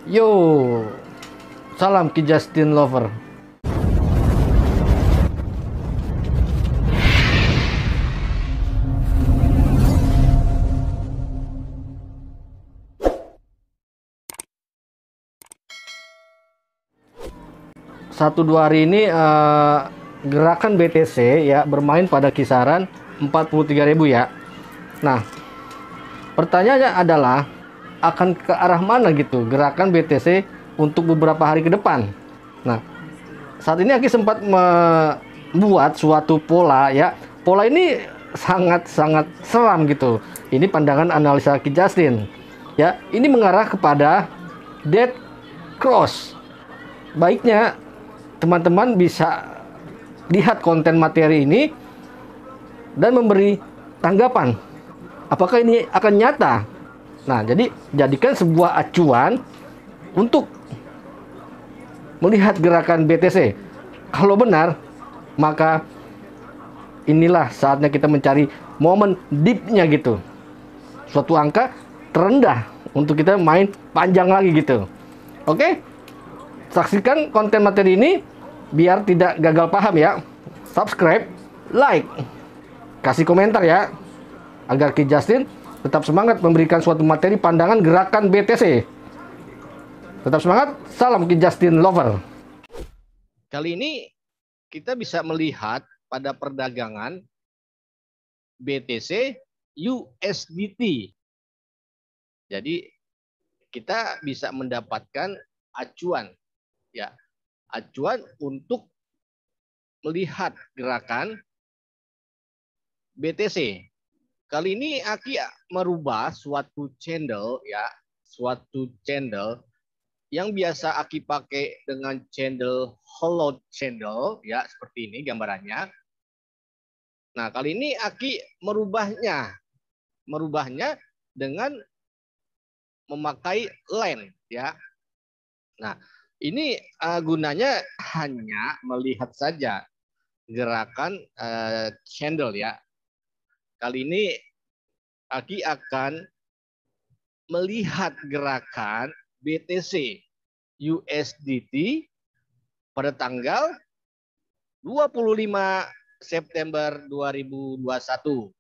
Yo, salam Ki Justin Lover. Satu dua hari ini gerakan BTC ya bermain pada kisaran 43.000 ya. Nah, pertanyaannya adalah akan ke arah mana gitu gerakan BTC untuk beberapa hari ke depan. Nah, saat ini Aki sempat membuat suatu pola ya. Pola ini sangat-sangat seram gitu. Ini pandangan analisa Ki Justin. Ya, ini mengarah kepada dead cross. Baiknya teman-teman bisa lihat konten materi ini dan memberi tanggapan. Apakah ini akan nyata? Nah, jadi jadikan sebuah acuan untuk melihat gerakan BTC. Kalau benar, maka inilah saatnya kita mencari momen deepnya gitu. Suatu angka terendah untuk kita main panjang lagi gitu. Oke? Saksikan konten materi ini biar tidak gagal paham ya. Subscribe, like, kasih komentar ya, agar Ki Justin tetap semangat memberikan suatu materi pandangan gerakan BTC. Tetap semangat, salam Ki Justin Lover. Kali ini kita bisa melihat pada perdagangan BTC USDT. Jadi kita bisa mendapatkan acuan ya, acuan untuk melihat gerakan BTC. Kali ini Aki merubah suatu channel ya, suatu channel yang biasa Aki pakai dengan channel hollow channel ya, seperti ini gambarannya. Nah, kali ini Aki merubahnya dengan memakai line ya. Nah, ini gunanya hanya melihat saja gerakan candle ya. Kali ini Aki akan melihat gerakan BTC USDT pada tanggal 25 September 2021.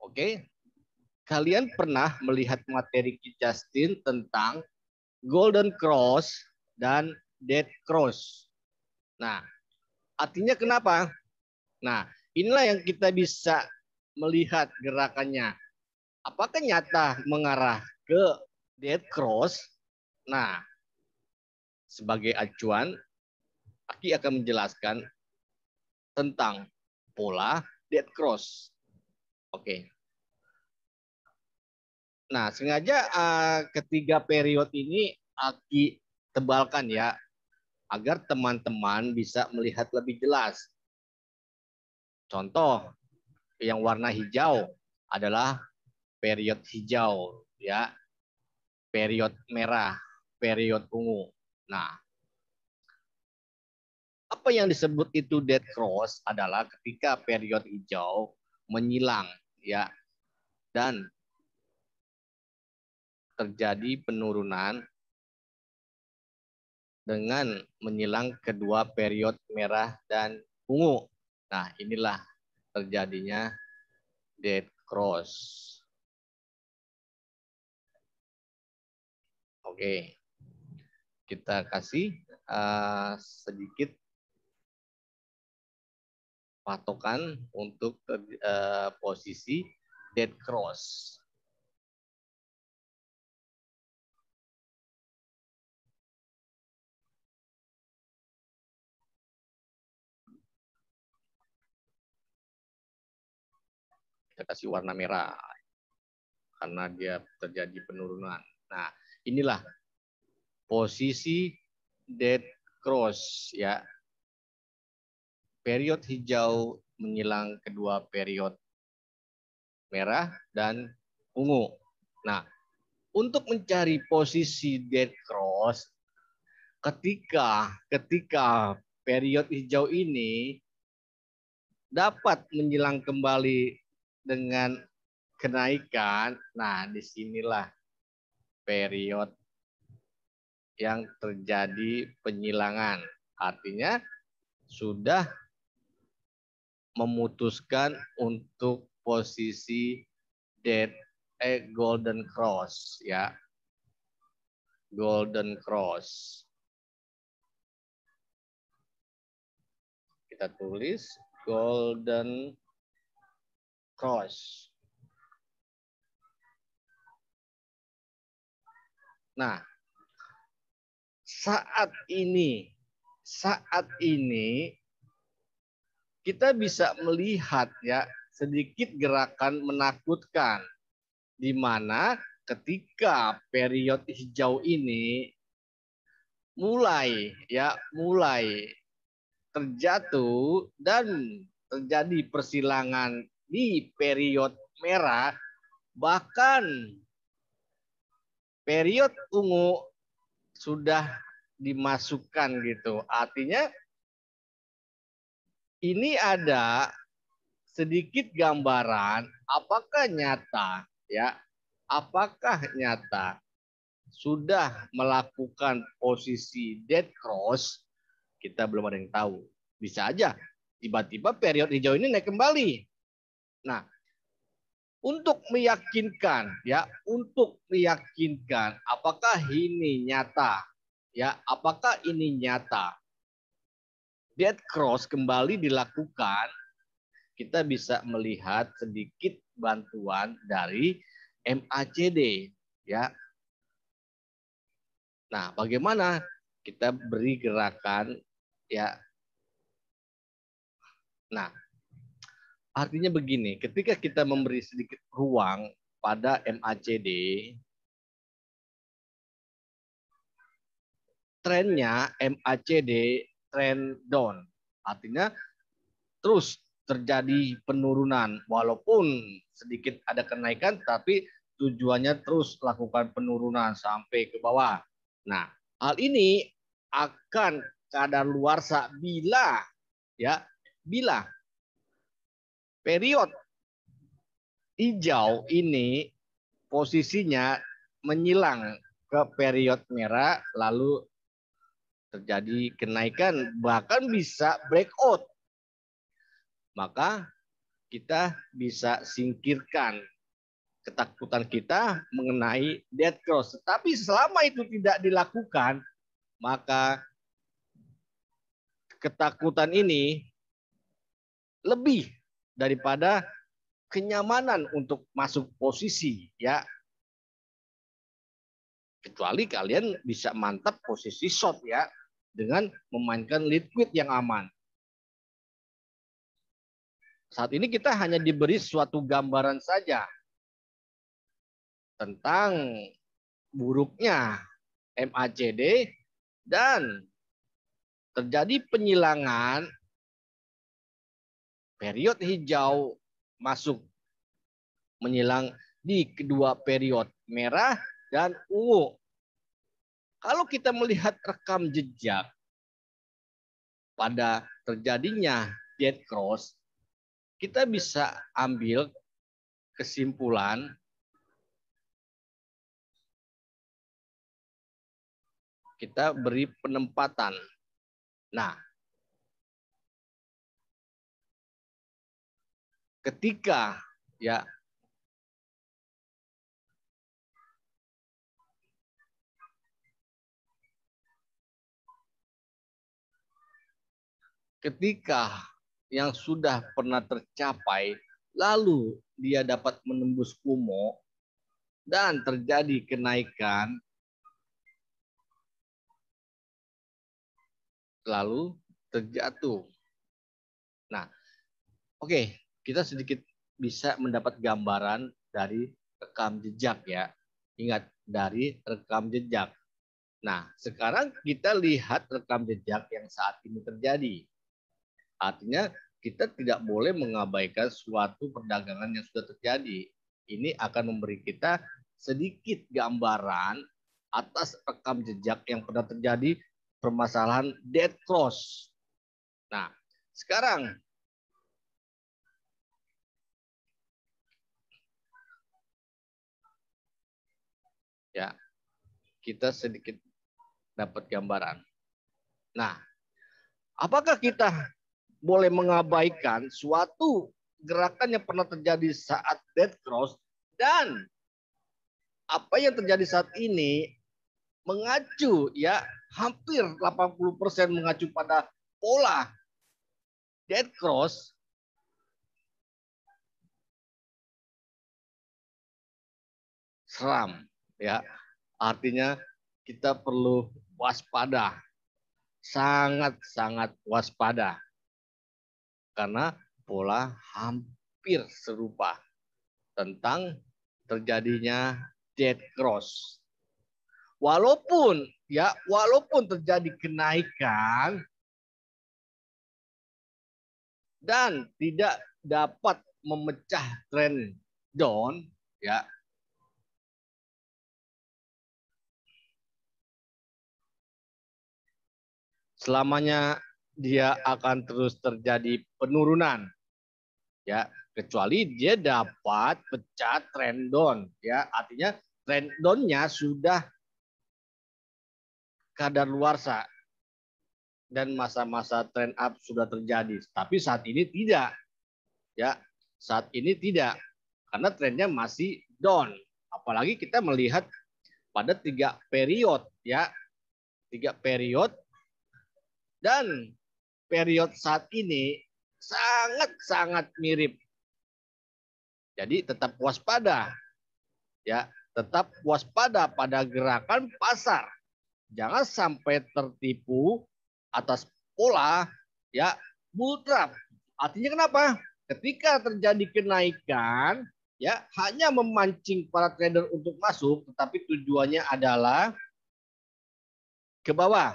Oke. Kalian pernah melihat materi Ki Justin tentang Golden Cross dan Dead Cross. Nah, artinya kenapa? Nah, inilah yang kita bisa melihat gerakannya. Apakah nyata mengarah ke Dead Cross? Nah, sebagai acuan, Aki akan menjelaskan tentang pola Dead Cross. Oke. Nah, sengaja ketiga periode ini Aki tebalkan ya, agar teman-teman bisa melihat lebih jelas. Contoh, yang warna hijau adalah periode hijau ya, periode merah, periode ungu. Nah, apa yang disebut itu dead cross adalah ketika periode hijau menyilang ya, dan terjadi penurunan dengan menyilang kedua periode merah dan ungu. Nah, inilah terjadinya dead cross. Oke, kita kasih sedikit patokan untuk posisi dead cross. Kita kasih warna merah karena dia terjadi penurunan. Nah, inilah posisi dead cross ya. Periode hijau menyilang kedua periode merah dan ungu. Nah, untuk mencari posisi dead cross ketika periode hijau ini dapat menyilang kembali dengan kenaikan. Nah, disinilah periode yang terjadi penyilangan. Artinya sudah memutuskan untuk posisi golden cross ya. Golden cross. Kita tulis golden cross. Nah, saat ini kita bisa melihat ya sedikit gerakan menakutkan di mana ketika periode hijau ini mulai terjatuh dan terjadi persilangan di periode merah, bahkan periode ungu sudah dimasukkan gitu. Artinya ini ada sedikit gambaran apakah nyata ya, apakah nyata sudah melakukan posisi dead cross, kita belum ada yang tahu. Bisa aja tiba-tiba periode hijau ini naik kembali. Nah, untuk meyakinkan apakah ini nyata ya, apakah ini nyata dead cross kembali dilakukan, kita bisa melihat sedikit bantuan dari MACD ya. Nah, bagaimana kita beri gerakan ya. Nah, artinya begini, ketika kita memberi sedikit ruang pada MACD, trennya MACD trend down. Artinya terus terjadi penurunan walaupun sedikit ada kenaikan tapi tujuannya terus lakukan penurunan sampai ke bawah. Nah, hal ini akan kadaluarsa bila periode hijau ini posisinya menyilang ke periode merah lalu terjadi kenaikan bahkan bisa breakout. Maka kita bisa singkirkan ketakutan kita mengenai dead cross. Tetapi selama itu tidak dilakukan, maka ketakutan ini lebih daripada kenyamanan untuk masuk posisi ya. Kecuali kalian bisa mantap posisi short ya dengan memainkan liquid yang aman. Saat ini kita hanya diberi suatu gambaran saja tentang buruknya MACD dan terjadi penyilangan periode hijau masuk menyilang di kedua periode merah dan ungu. Kalau kita melihat rekam jejak pada terjadinya dead cross, kita bisa ambil kesimpulan kita beri penempatan. Nah, ketika yang sudah pernah tercapai lalu dia dapat menembus Kumo dan terjadi kenaikan lalu terjatuh. Nah, oke, kita sedikit bisa mendapat gambaran dari rekam jejak ya. Ingat, dari rekam jejak. Nah, sekarang kita lihat rekam jejak yang saat ini terjadi. Artinya kita tidak boleh mengabaikan suatu perdagangan yang sudah terjadi. Ini akan memberi kita sedikit gambaran atas rekam jejak yang pernah terjadi permasalahan dead cross. Nah, sekarang ya kita sedikit dapat gambaran. Nah, apakah kita boleh mengabaikan suatu gerakan yang pernah terjadi saat dead cross dan apa yang terjadi saat ini mengacu ya hampir 80% mengacu pada pola dead cross. Seram ya. Artinya kita perlu waspada. Sangat-sangat waspada. Karena pola hampir serupa tentang terjadinya dead cross. Walaupun terjadi kenaikan dan tidak dapat memecah tren down ya. Selamanya dia akan terus terjadi penurunan ya, kecuali dia dapat pecah trend down ya, artinya trend down-nya sudah kadaluarsa dan masa-masa trend up sudah terjadi. Tapi saat ini tidak ya, saat ini tidak karena trennya masih down. Apalagi kita melihat pada 3 period ya, 3 period dan period saat ini sangat-sangat mirip. Jadi tetap waspada. Ya, tetap waspada pada gerakan pasar. Jangan sampai tertipu atas pola ya bull trap. Artinya kenapa? Ketika terjadi kenaikan ya hanya memancing para trader untuk masuk, tetapi tujuannya adalah ke bawah.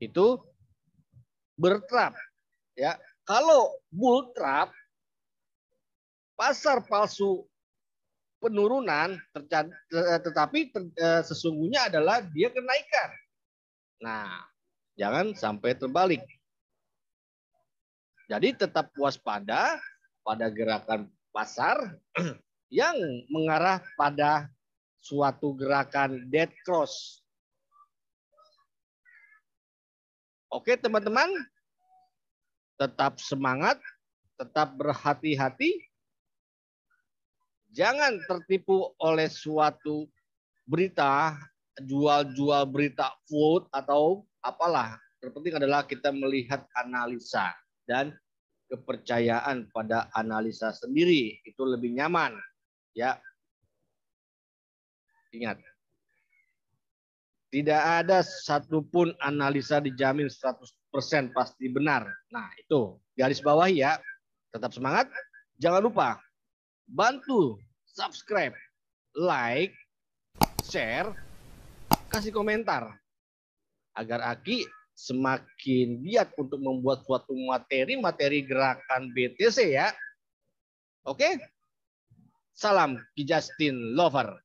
Itu bertrap ya. Kalau bull trap pasar palsu penurunan tetapi sesungguhnya adalah dia kenaikan. Nah, jangan sampai terbalik. Jadi tetap waspada pada gerakan pasar yang mengarah pada suatu gerakan dead cross. Oke teman-teman, tetap semangat, tetap berhati-hati, jangan tertipu oleh suatu berita, jual-jual berita food atau apalah. Terpenting adalah kita melihat analisa dan kepercayaan pada analisa sendiri, itu lebih nyaman. Ya, ingat, tidak ada satupun analisa dijamin 100% pasti benar. Nah, itu garis bawahi ya. Tetap semangat. Jangan lupa bantu subscribe, like, share, kasih komentar agar Aki semakin giat untuk membuat suatu materi gerakan BTC ya. Oke? Salam Ki Justin Lover.